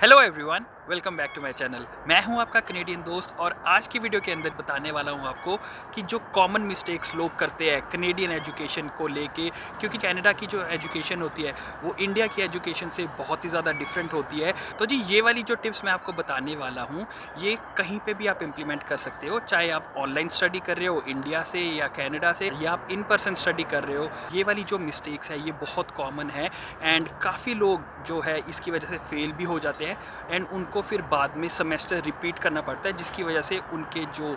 Hello everyone, welcome back to my channel. मैं हूं आपका कनेडियन दोस्त और आज की वीडियो के अंदर बताने वाला हूं आपको कि जो कॉमन मिस्टेक्स लोग करते हैं कनेडियन एजुकेशन को लेके, क्योंकि कनाडा की जो एजुकेशन होती है वो इंडिया की एजुकेशन से बहुत ही ज़्यादा डिफरेंट होती है। तो जी ये वाली जो टिप्स मैं आपको बताने वाला हूं ये कहीं पे भी आप इम्प्लीमेंट कर सकते हो, चाहे आप ऑनलाइन स्टडी कर रहे हो इंडिया से या कनाडा से, या आप इन पर्सन स्टडी कर रहे हो। ये वाली जो मिस्टेक्स है ये बहुत कॉमन है एंड काफ़ी लोग जो है इसकी वजह से फेल भी हो जाते हैं एंड उनको फिर बाद में सेमेस्टर रिपीट करना पड़ता है, जिसकी वजह से उनके जो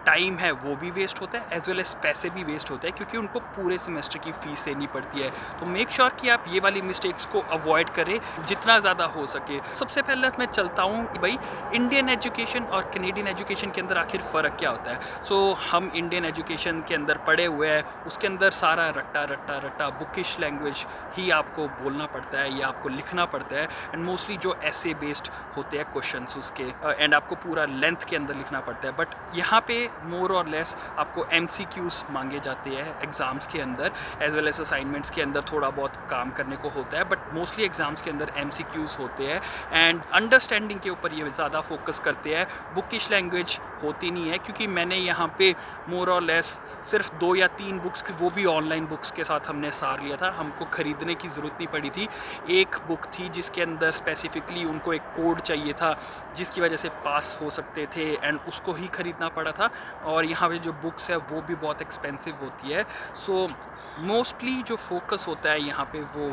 टाइम है वो भी वेस्ट होता है एज वेल एज पैसे भी वेस्ट होते हैं, क्योंकि उनको पूरे सेमेस्टर की फ़ीस देनी पड़ती है। तो मेक श्योर कि आप ये वाली मिस्टेक्स को अवॉइड करें जितना ज़्यादा हो सके। सबसे पहले मैं चलता हूँ कि भाई इंडियन एजुकेशन और कनेडियन एजुकेशन के अंदर आखिर फ़र्क क्या होता है। सो हम इंडियन एजुकेशन के अंदर पढ़े हुए हैं, उसके अंदर सारा रट्टा रट्टा रट्टा बुकिश लैंग्वेज ही आपको बोलना पड़ता है या आपको लिखना पड़ता है एंड मोस्टली जो ऐसे बेस्ड होते हैं क्वेश्चंस उसके एंड आपको पूरा लेंथ के अंदर लिखना पड़ता है। बट यहाँ पे मोर और लेस आपको MCQs मांगे जाते हैं एग्ज़ाम्स के अंदर, एज वेल एज असाइनमेंट्स के अंदर थोड़ा बहुत काम करने को होता है, बट मोस्टली एग्ज़ाम्स के अंदर MCQs होते हैं एंड अंडरस्टैंडिंग के ऊपर ये ज़्यादा फोकस करते हैं। बुकिश लैंग्वेज होती नहीं है, क्योंकि मैंने यहाँ पे मोर और लेस सिर्फ 2 या 3 बुक्स, वो भी ऑनलाइन बुक्स के साथ हमने सार लिया था, हमको ख़रीदने की ज़रूरत नहीं पड़ी थी। एक बुक थी जिसके अंदर स्पेसिफिकली उनको एक कोड चाहिए था जिसकी वजह से पास हो सकते थे एंड उसको ही ख़रीदना पड़ा था। और यहाँ पे जो बुक्स है वो भी बहुत एक्सपेंसिव होती है। सो मोस्टली जो फोकस होता है यहाँ पे वो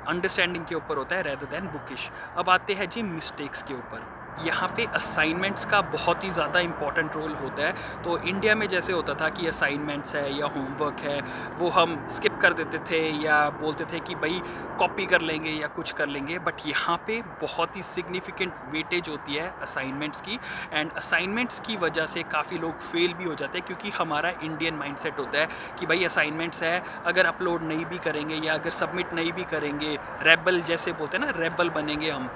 अंडरस्टैंडिंग के ऊपर होता है रेदर देन बुकिश। अब आते हैं जी मिस्टेक्स के ऊपर। यहाँ पे असाइनमेंट्स का बहुत ही ज़्यादा इम्पॉर्टेंट रोल होता है। तो इंडिया में जैसे होता था कि असाइनमेंट्स है या होमवर्क है वो हम स्किप कर देते थे या बोलते थे कि भाई कॉपी कर लेंगे या कुछ कर लेंगे, बट यहाँ पे बहुत ही सिग्निफिकेंट वेटेज होती है असाइनमेंट्स की एंड असाइनमेंट्स की वजह से काफ़ी लोग फेल भी हो जाते हैं, क्योंकि हमारा इंडियन माइंडसेट होता है कि भाई असाइनमेंट्स है, अगर अपलोड नहीं भी करेंगे या अगर सबमिट नहीं भी करेंगे, रेबल जैसे बोलते हैं ना, रेबल बनेंगे हम,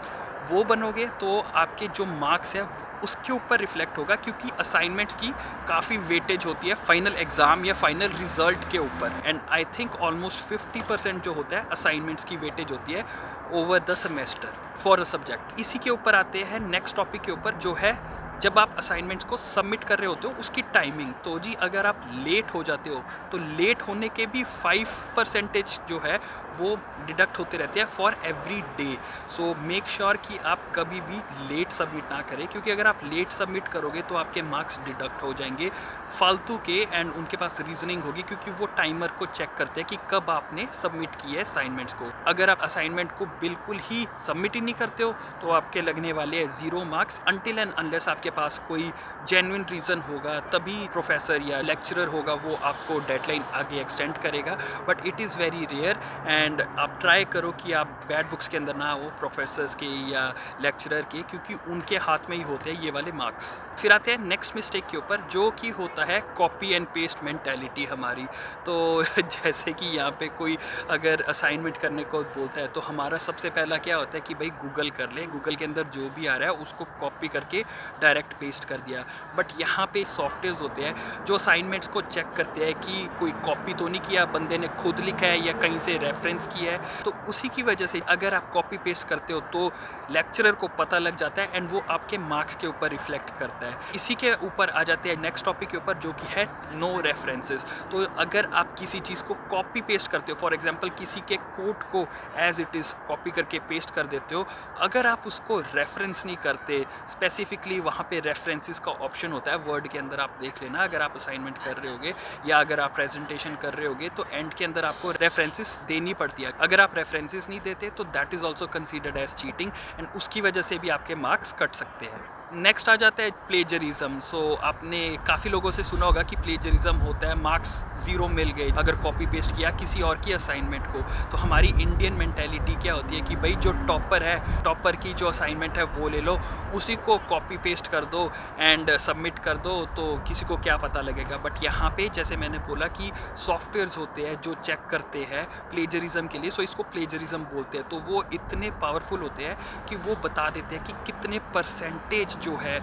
वो बनोगे तो आपके जो मार्क्स है उसके ऊपर रिफ्लेक्ट होगा, क्योंकि असाइनमेंट्स की काफ़ी वेटेज होती है फाइनल एग्ज़ाम या फाइनल रिजल्ट के ऊपर। एंड आई थिंक ऑलमोस्ट 50% जो होता है असाइनमेंट्स की वेटेज होती है over the semester for a subject. इसी के ऊपर आते हैं नेक्स्ट टॉपिक के ऊपर, जो है जब आप असाइनमेंट्स को सबमिट कर रहे होते हो उसकी टाइमिंग। तो जी अगर आप लेट हो जाते हो तो लेट होने के भी 5% जो है वो डिडक्ट होते रहते हैं for every day. So make sure कि आप कभी भी लेट सबमिट ना करें, क्योंकि अगर आप लेट सबमिट करोगे तो आपके मार्क्स डिडक्ट हो जाएंगे फालतू के एंड उनके पास रीजनिंग होगी, क्योंकि वो टाइमर को चेक करते हैं कि कब आपने सबमिट किए है असाइनमेंट्स को। अगर आप असाइनमेंट को बिल्कुल ही सबमिट ही नहीं करते हो तो आपके लगने वाले हैं 0 मार्क्स अनटिल एंड अनलेस आपके पास कोई जेन्युइन रीज़न होगा, तभी प्रोफेसर या लेक्चरर होगा वो आपको डेडलाइन आगे एक्सटेंड करेगा। But it is very rare and आप ट्राई करो कि आप बैड बुक्स के अंदर ना हो प्रोफेसर्स के या लेक्चरर के, क्योंकि उनके हाथ में ही होते हैं ये वाले मार्क्स। फिर आते हैं नेक्स्ट मिस्टेक के ऊपर, जो कि होता है कॉपी एंड पेस्ट मेंटालिटी हमारी। तो जैसे कि यहाँ पे कोई अगर असाइनमेंट करने को बोलता है तो हमारा सबसे पहला क्या होता है कि भाई गूगल कर ले, गूगल के अंदर जो भी आ रहा है उसको कॉपी करके डायरेक्ट पेस्ट कर दिया। बट यहाँ पे सॉफ्टवेयर्स होते हैं जो असाइनमेंट्स को चेक करते हैं कि कोई कॉपी तो नहीं किया, बंदे ने खुद लिखा है या कहीं से रेफरेंस किया है। तो उसी की वजह से अगर आप कॉपी पेस्ट करते हो तो लेक्चरर को पता लग जाता है एंड वो आपके मार्क्स के ऊपर रिफ्लेक्ट करता है। इसी के ऊपर आ जाते हैं नेक्स्ट टॉपिक के ऊपर, जो कि है नो रेफरेंसेस। तो अगर आप किसी चीज़ को कॉपी पेस्ट करते हो, फॉर एग्जांपल किसी के कोड को एज इट इज़ कॉपी करके पेस्ट कर देते हो, अगर आप उसको रेफरेंस नहीं करते, स्पेसिफिकली वहाँ पे रेफरेंसेस का ऑप्शन होता है वर्ड के अंदर, आप देख लेना अगर आप असाइनमेंट कर रहे होगे या अगर आप प्रेजेंटेशन कर रहे होगे तो एंड के अंदर आपको रेफरेंसेस देनी पड़ती है। अगर आप रेफरेंसेस नहीं देते तो that is also considered as cheating and उसकी वजह से भी आपके मार्क्स कट सकते हैं। नेक्स्ट आ जाता है प्लेजरिज्म। सो आपने काफ़ी लोगों से सुना होगा कि प्लेजरिज्म होता है मार्क्स 0 मिल गए अगर कॉपी पेस्ट किया किसी और की असाइनमेंट को। तो हमारी इंडियन मेंटालिटी क्या होती है कि भाई जो टॉपर है, टॉपर की जो असाइनमेंट है वो ले लो, उसी को कॉपी पेस्ट कर दो एंड सबमिट कर दो, तो किसी को क्या पता लगेगा। बट यहाँ पे जैसे मैंने बोला कि सॉफ्टवेयर्स होते हैं जो चेक करते हैं प्लेजरिज्म के लिए, सो इसको प्लेजरिज्म बोलते हैं। तो वो इतने पावरफुल होते हैं कि वो बता देते हैं कि कितने परसेंटेज जो है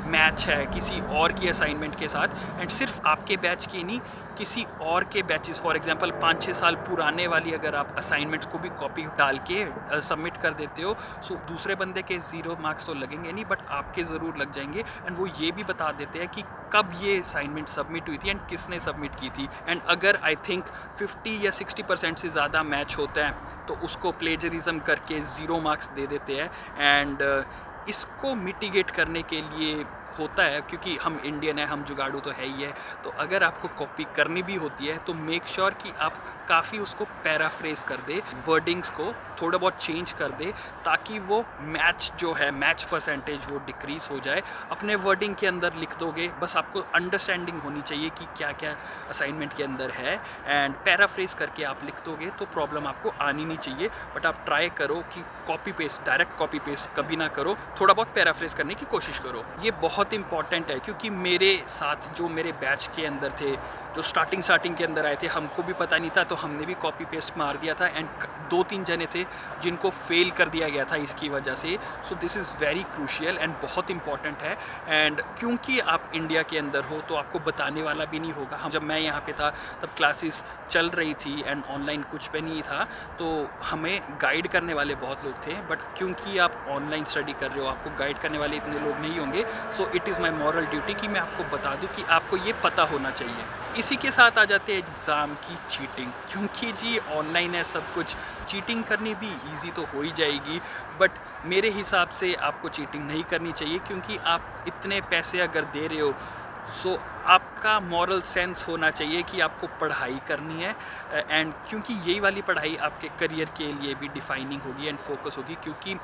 मैच है किसी और की असाइनमेंट के साथ, एंड सिर्फ आपके बैच की नहीं, किसी और के बैचेस, फॉर एग्जांपल 5-6 साल पुराने वाली अगर आप असाइनमेंट्स को भी कॉपी डाल के सबमिट कर देते हो, सो दूसरे बंदे के 0 मार्क्स तो लगेंगे नहीं, बट आपके ज़रूर लग जाएंगे। एंड वो ये भी बता देते हैं कि कब ये असाइनमेंट सबमिट हुई थी एंड किसने सबमिट की थी। एंड अगर आई थिंक 50 या 60% से ज़्यादा मैच होता है तो उसको प्लेजरिज्म करके 0 मार्क्स दे देते हैं। एंड इसको मिटिगेट करने के लिए होता है, क्योंकि हम इंडियन है, हम जुगाड़ू तो है ही है, तो अगर आपको कॉपी करनी भी होती है तो मेक श्योर कि आप काफ़ी उसको पैराफ्रेज कर दे, वर्डिंग्स को थोड़ा बहुत चेंज कर दे, ताकि वो मैच जो है, मैच परसेंटेज वो डिक्रीज़ हो जाए। अपने वर्डिंग के अंदर लिख दोगे, बस आपको अंडरस्टैंडिंग होनी चाहिए कि क्या क्या असाइनमेंट के अंदर है, एंड पैराफ्रेज करके आप लिख दोगे तो प्रॉब्लम आपको आनी नहीं चाहिए। बट आप ट्राई करो कि copy paste, direct copy paste कभी ना करो, थोड़ा बहुत पैराफ्रेज करने की कोशिश करो। ये बहुत इंपॉर्टेंट है, क्योंकि मेरे साथ जो मेरे बैच के अंदर थे, जो स्टार्टिंग के अंदर आए थे, हमको भी पता नहीं था, तो हमने भी कॉपी पेस्ट मार दिया था, एंड 2-3 जने थे जिनको फेल कर दिया गया था इसकी वजह से। So this is very crucial and बहुत इंपॉर्टेंट है। एंड क्योंकि आप इंडिया के अंदर हो तो आपको बताने वाला भी नहीं होगा। जब मैं यहाँ पे था तब क्लासेस चल रही थी एंड ऑनलाइन कुछ भी नहीं था, तो हमें गाइड करने वाले बहुत लोग थे, बट क्योंकि आप ऑनलाइन स्टडी कर रहे हो, आपको गाइड करने वाले इतने लोग नहीं होंगे। So it is my moral duty कि मैं आपको बता दूँ कि आपको ये पता होना चाहिए। इसी के साथ आ जाते हैं एग्ज़ाम की चीटिंग, क्योंकि जी ऑनलाइन है सब कुछ, चीटिंग करनी भी इजी तो हो ही जाएगी, बट मेरे हिसाब से आपको चीटिंग नहीं करनी चाहिए, क्योंकि आप इतने पैसे अगर दे रहे हो, सो आपका मॉरल सेंस होना चाहिए कि आपको पढ़ाई करनी है। एंड क्योंकि यही वाली पढ़ाई आपके करियर के लिए भी डिफाइनिंग होगी एंड फोकस होगी, क्योंकि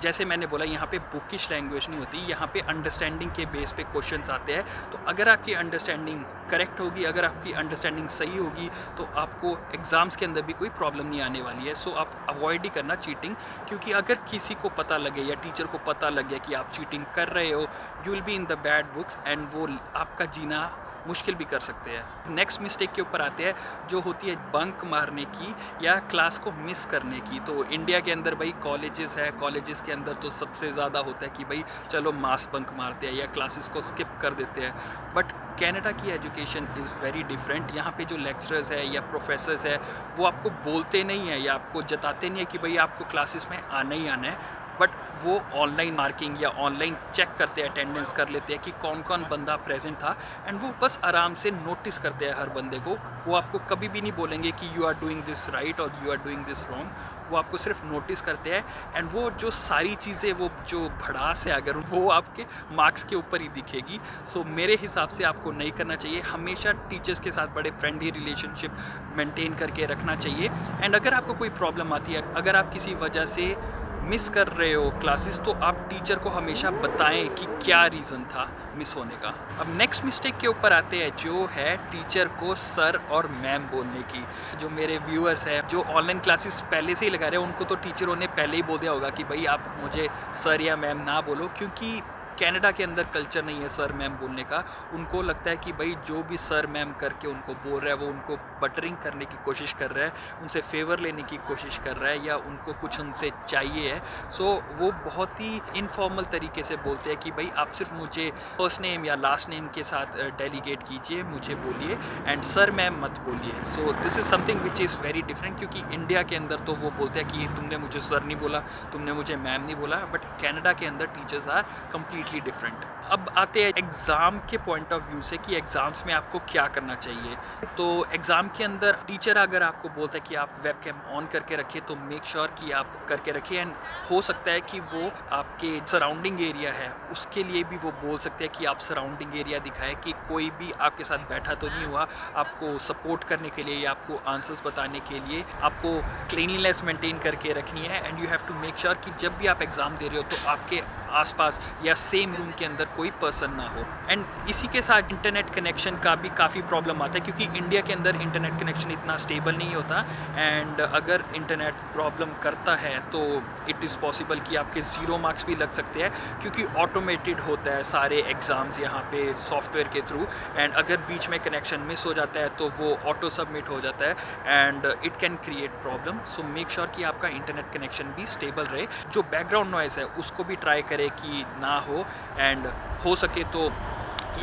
जैसे मैंने बोला यहाँ पे बुकिश लैंग्वेज नहीं होती, यहाँ पे अंडरस्टैंडिंग के बेस पे क्वेश्चंस आते हैं। तो अगर आपकी अंडरस्टैंडिंग करेक्ट होगी, अगर आपकी अंडरस्टैंडिंग सही होगी, तो आपको एग्ज़ाम्स के अंदर भी कोई प्रॉब्लम नहीं आने वाली है। सो आप अवॉइड ही करना चीटिंग, क्योंकि अगर किसी को पता लगे या टीचर को पता लग गया कि आप चीटिंग कर रहे हो, you will be in the bad books, and वो आपका जीना मुश्किल भी कर सकते हैं। नेक्स्ट मिस्टेक के ऊपर आते हैं, जो होती है बंक मारने की या क्लास को मिस करने की। तो इंडिया के अंदर भाई कॉलेजेस है, कॉलेजेस के अंदर तो सबसे ज़्यादा होता है कि भाई चलो मास बंक मारते हैं या क्लासेस को स्किप कर देते हैं। बट कनाडा की एजुकेशन इज़ वेरी डिफरेंट। यहाँ पे जो लेक्चरर्स है या प्रोफेसर्स है, वो आपको बोलते नहीं है या आपको जताते नहीं है कि भाई आपको क्लासेस में आना ही आना है, बट वो ऑनलाइन मार्किंग या ऑनलाइन चेक करते हैं, अटेंडेंस कर लेते हैं कि कौन कौन बंदा प्रेजेंट था, एंड वो बस आराम से नोटिस करते हैं हर बंदे को। वो आपको कभी भी नहीं बोलेंगे कि you are doing this right और you are doing this wrong, वो आपको सिर्फ नोटिस करते हैं। एंड वो जो सारी चीज़ें, वो जो भड़ास है अगर, वो आपके मार्क्स के ऊपर ही दिखेगी। सो मेरे हिसाब से आपको नहीं करना चाहिए। हमेशा टीचर्स के साथ बड़े फ्रेंडली रिलेशनशिप मेंटेन करके रखना चाहिए। एंड अगर आपको कोई प्रॉब्लम आती है, अगर आप किसी वजह से मिस कर रहे हो क्लासेस, तो आप टीचर को हमेशा बताएं कि क्या रीज़न था मिस होने का। अब नेक्स्ट मिस्टेक के ऊपर आते हैं, जो है टीचर को सर और मैम बोलने की। जो मेरे व्यूअर्स हैं जो ऑनलाइन क्लासेस पहले से ही लगा रहे हैं, उनको तो टीचरों ने पहले ही बोल दिया होगा कि भाई आप मुझे सर या मैम ना बोलो, क्योंकि कनाडा के अंदर कल्चर नहीं है सर मैम बोलने का। उनको लगता है कि भाई जो भी सर मैम करके उनको बोल रहा है, वो उनको बटरिंग करने की कोशिश कर रहा है, उनसे फेवर लेने की कोशिश कर रहा है, या उनको कुछ उनसे चाहिए है। सो वो बहुत ही इनफॉर्मल तरीके से बोलते हैं कि भाई आप सिर्फ मुझे फर्स्ट नेम या लास्ट नेम के साथ डेलीगेट कीजिए, मुझे बोलिए, एंड सर मैम मत बोलिए। So this is something which is very different, क्योंकि इंडिया के अंदर तो वो बोलते हैं कि तुमने मुझे सर नहीं बोला, तुमने मुझे मैम नहीं बोला, बट कनाडा के अंदर टीचर्स आर कम्प्लीटली डिफरेंट। अब आते हैं एग्ज़ाम के पॉइंट ऑफ व्यू से कि एग्ज़ाम्स में आपको क्या करना चाहिए। तो एग्ज़ाम के अंदर टीचर अगर आपको बोलता है कि आप वेब कैम ऑन करके रखिए, तो मेक श्योर कि आप करके रखिए। एंड हो सकता है कि वो आपके सराउंडिंग एरिया है उसके लिए भी वो बोल सकते हैं कि आप सराउंडिंग एरिया दिखाएं, कि कोई भी आपके साथ बैठा तो नहीं हुआ। आपको सपोर्ट करने के लिए या आपको आंसर्स बताने के लिए आपको क्लीनलीनेस मेंटेन करके रखनी है। And you have to make sure कि जब भी आप एग्ज़ाम दे रहे हो तो आपके आसपास या सेम रूम के अंदर कोई पर्सन ना हो। एंड इसी के साथ इंटरनेट कनेक्शन का भी काफ़ी प्रॉब्लम आता है, क्योंकि इंडिया के अंदर इंटरनेट कनेक्शन इतना स्टेबल नहीं होता। एंड अगर इंटरनेट प्रॉब्लम करता है तो इट इज़ पॉसिबल कि आपके 0 मार्क्स भी लग सकते हैं, क्योंकि ऑटोमेटेड होता है सारे एग्ज़ाम्स यहाँ पे सॉफ्टवेयर के थ्रू। एंड अगर बीच में कनेक्शन मिस हो जाता है तो वो ऑटो सबमिट हो जाता है and it can create problem. So make sure कि आपका इंटरनेट कनेक्शन भी स्टेबल रहे। जो बैकग्राउंड नॉइज़ है उसको भी ट्राई करें कि ना हो, एंड हो सके तो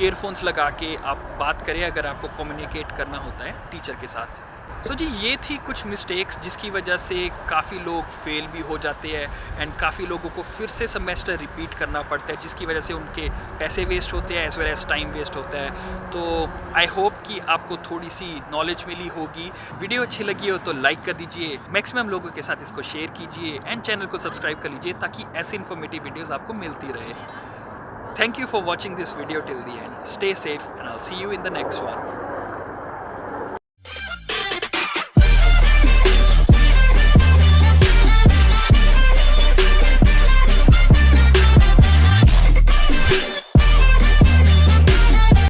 ईयरफोन्स लगा के आप बात करें अगर आपको कम्युनिकेट करना होता है टीचर के साथ। सो जी, ये थी कुछ मिस्टेक्स जिसकी वजह से काफ़ी लोग फेल भी हो जाते हैं एंड काफ़ी लोगों को फिर से सेमेस्टर रिपीट करना पड़ता है, जिसकी वजह से उनके पैसे वेस्ट होते हैं as well as time waste होता है। तो आई होप कि आपको थोड़ी सी नॉलेज मिली होगी। वीडियो अच्छी लगी हो तो लाइक कर दीजिए, मैक्सिमम लोगों के साथ इसको शेयर कीजिए एंड चैनल को सब्सक्राइब कर लीजिए ताकि ऐसी इन्फॉर्मेटिव वीडियोज़ आपको मिलती रहे। Thank you for watching this video till the end. Stay safe and I'll see you in the next one.